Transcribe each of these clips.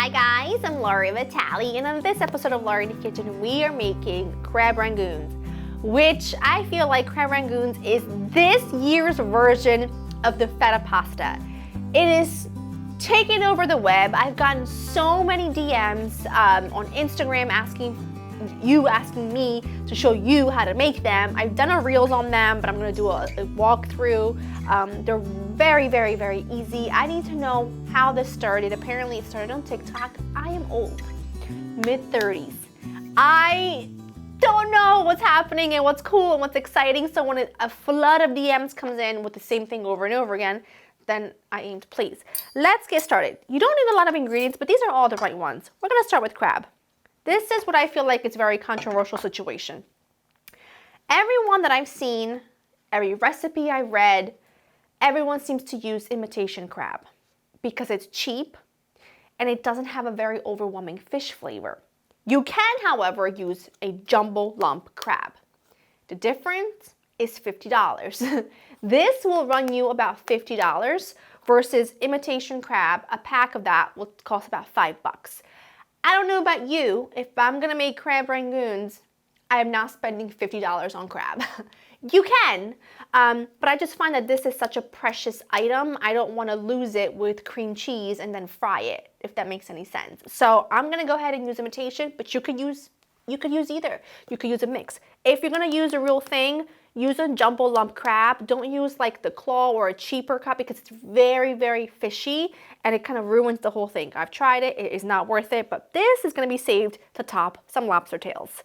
Hi guys, I'm Lori Vitale, and on this episode of Lori in the Kitchen, we are making crab rangoons, which I feel like crab rangoons is this year's version of the feta pasta. It is taking over the web. I've gotten so many DMs on Instagram asking me to show you how to make them. I've done a reels on them, but I'm gonna do a walkthrough. They're very, very, very easy. I need to know how this started. Apparently it started on TikTok. I am old, mid-30s. I don't know what's happening and what's cool and what's exciting. So when a flood of DMs comes in with the same thing over and over again, then I aim to please. Let's get started. You don't need a lot of ingredients, but these are all the right ones. We're gonna start with crab. This is what I feel like is a very controversial situation. Everyone that I've seen, every recipe I read, everyone seems to use imitation crab because it's cheap and it doesn't have a very overwhelming fish flavor. You can, however, use a jumbo lump crab. The difference is $50. This will run you about $50 versus imitation crab. A pack of that will cost about $5. I don't know about you, if I'm gonna make crab rangoons, I am not spending $50 on crab. You can, but I just find that this is such a precious item. I don't wanna lose it with cream cheese and then fry it, if that makes any sense. So I'm gonna go ahead and use imitation, but you could use either. You could use a mix. If you're gonna use a real thing, use a jumbo lump crab. Don't use like the claw or a cheaper crab because it's very, very fishy and it kind of ruins the whole thing. I've tried it, it is not worth it, but this is gonna be saved to top some lobster tails.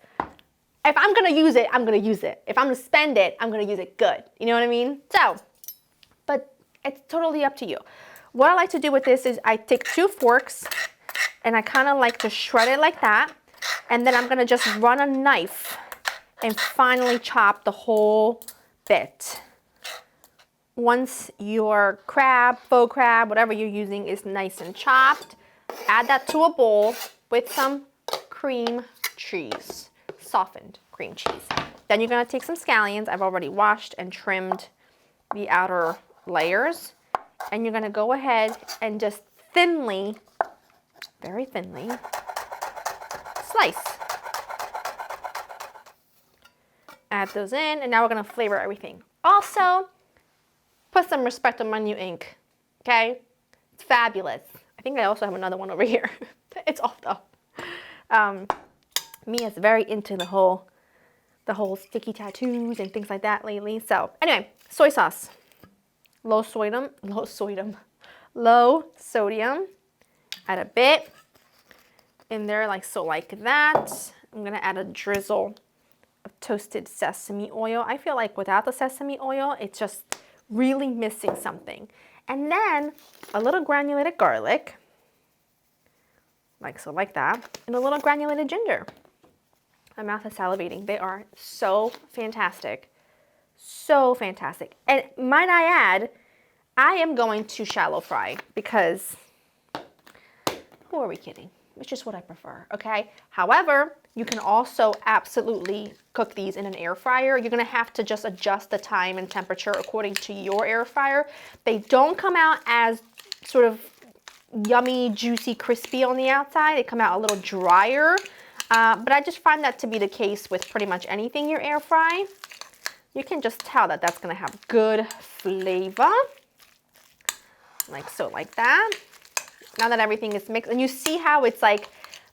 If I'm gonna use it, I'm gonna use it. If I'm gonna spend it, I'm gonna use it good. You know what I mean? So, but it's totally up to you. What I like to do with this is I take 2 forks and I kind of like to shred it like that. And then I'm gonna just run a knife and finally chop the whole bit. Once your crab, faux crab, whatever you're using is nice and chopped, add that to a bowl with some cream cheese, softened cream cheese. Then you're gonna take some scallions. I've already washed and trimmed the outer layers. And you're gonna go ahead and just thinly, very thinly, slice. Add those in, and now we're gonna flavor everything. Also, put some respect on my new ink, okay? It's fabulous. I think I also have another one over here. It's off though. Mia's very into the whole sticky tattoos and things like that lately. So anyway, soy sauce, low sodium. Add a bit in there like so, like that. I'm gonna add a drizzle of toasted sesame oil. I feel like without the sesame oil, it's just really missing something. And then a little granulated garlic, like so, like that, and a little granulated ginger. My mouth is salivating. They are so fantastic. So fantastic. And might I add, I am going to shallow fry because who are we kidding? It's just what I prefer, okay? However, you can also absolutely cook these in an air fryer. You're gonna have to just adjust the time and temperature according to your air fryer. They don't come out as sort of yummy, juicy, crispy on the outside. They come out a little drier, but I just find that to be the case with pretty much anything you air fry. You can just tell that that's gonna have good flavor, like so, like that. Now that everything is mixed, and you see how it's like,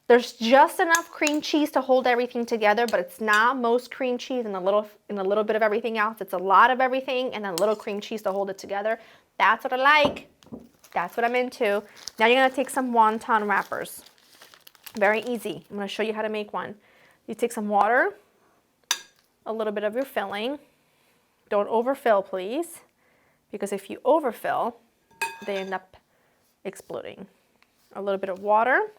there's just enough cream cheese to hold everything together, but it's not most cream cheese and a little bit of everything else. It's a lot of everything and a little cream cheese to hold it together. That's what I like. That's what I'm into. Now you're gonna take some wonton wrappers. Very easy. I'm gonna show you how to make one. You take some water, a little bit of your filling. Don't overfill, please, because if you overfill, they end up exploding. A little bit of water,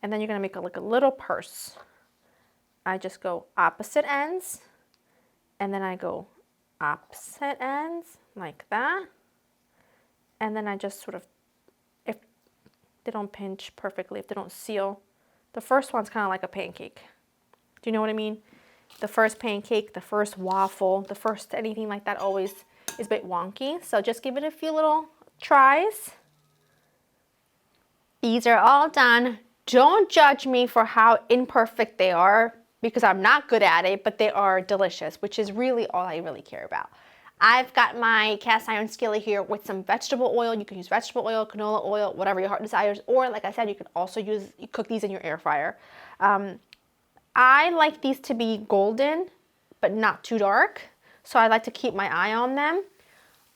and then you're gonna make like a little purse. I just go opposite ends, and then I go opposite ends like that, and then I just sort of, if they don't pinch perfectly, if they don't seal, the first one's kind of like a pancake. Do you know what I mean? The first pancake, the first waffle, the first anything like that always is a bit wonky. So just give it a few little tries. These are all done. Don't judge me for how imperfect they are because I'm not good at it, but they are delicious, which is really all I really care about. I've got my cast iron skillet here with some vegetable oil. You can use vegetable oil, canola oil, whatever your heart desires, or like I said, you can also cook these in your air fryer. I like these to be golden, but not too dark, so I like to keep my eye on them.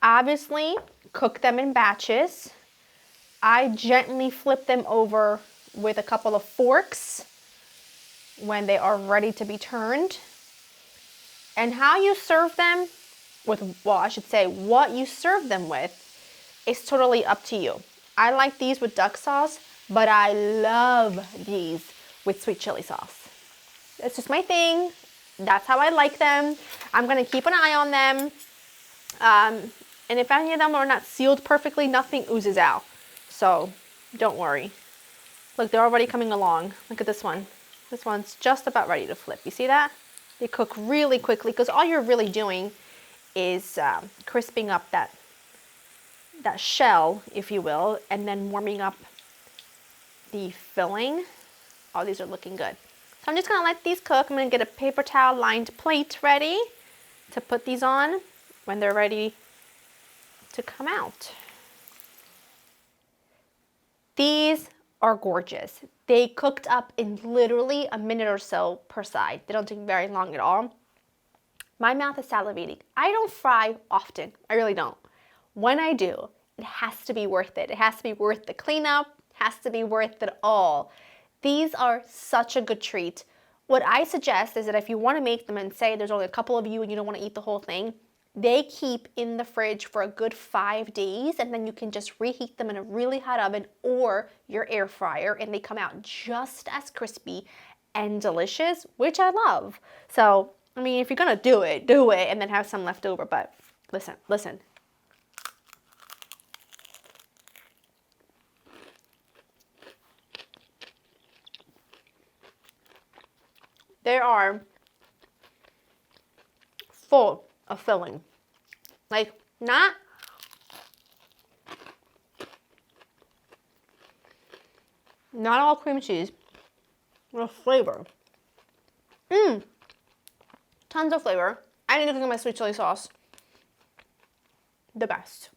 Obviously, cook them in batches. I gently flip them over with a couple of forks when they are ready to be turned. And how you serve them I should say what you serve them with is totally up to you. I like these with duck sauce, but I love these with sweet chili sauce. It's just my thing. That's how I like them. I'm gonna keep an eye on them. And if any of them are not sealed perfectly, nothing oozes out. So don't worry. Look, they're already coming along. Look at this one. This one's just about ready to flip. You see that? They cook really quickly because all you're really doing is crisping up that shell, if you will, and then warming up the filling. Oh, these are looking good. So I'm just gonna let these cook. I'm gonna get a paper towel lined plate ready to put these on when they're ready to come out. These are gorgeous. They cooked up in literally a minute or so per side. They don't take very long at all. My mouth is salivating. I don't fry often. I really don't. When I do, it has to be worth it. It has to be worth the cleanup. It has to be worth it all. These are such a good treat. What I suggest is that if you want to make them and say there's only a couple of you and you don't want to eat the whole thing, they keep in the fridge for a good 5 days, and then you can just reheat them in a really hot oven or your air fryer, and they come out just as crispy and delicious, which I love. So, I mean, if you're gonna do it, and then have some left over. But listen. They are full of filling. Like, not all cream cheese, but flavor. Tons of flavor. I need to cook my sweet chili sauce. The best.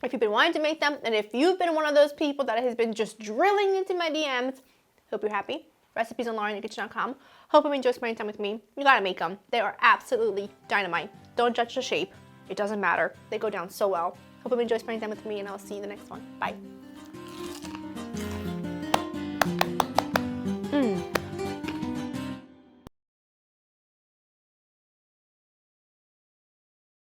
If you've been wanting to make them, and if you've been one of those people that has been just drilling into my DMs, hope you're happy. Recipes on LaurenInTheKitchen.com. Hope you enjoy spending time with me. You gotta make them. They are absolutely dynamite. Don't judge the shape. It doesn't matter. They go down so well. Hope you enjoy spending time with me, and I'll see you in the next one. Bye.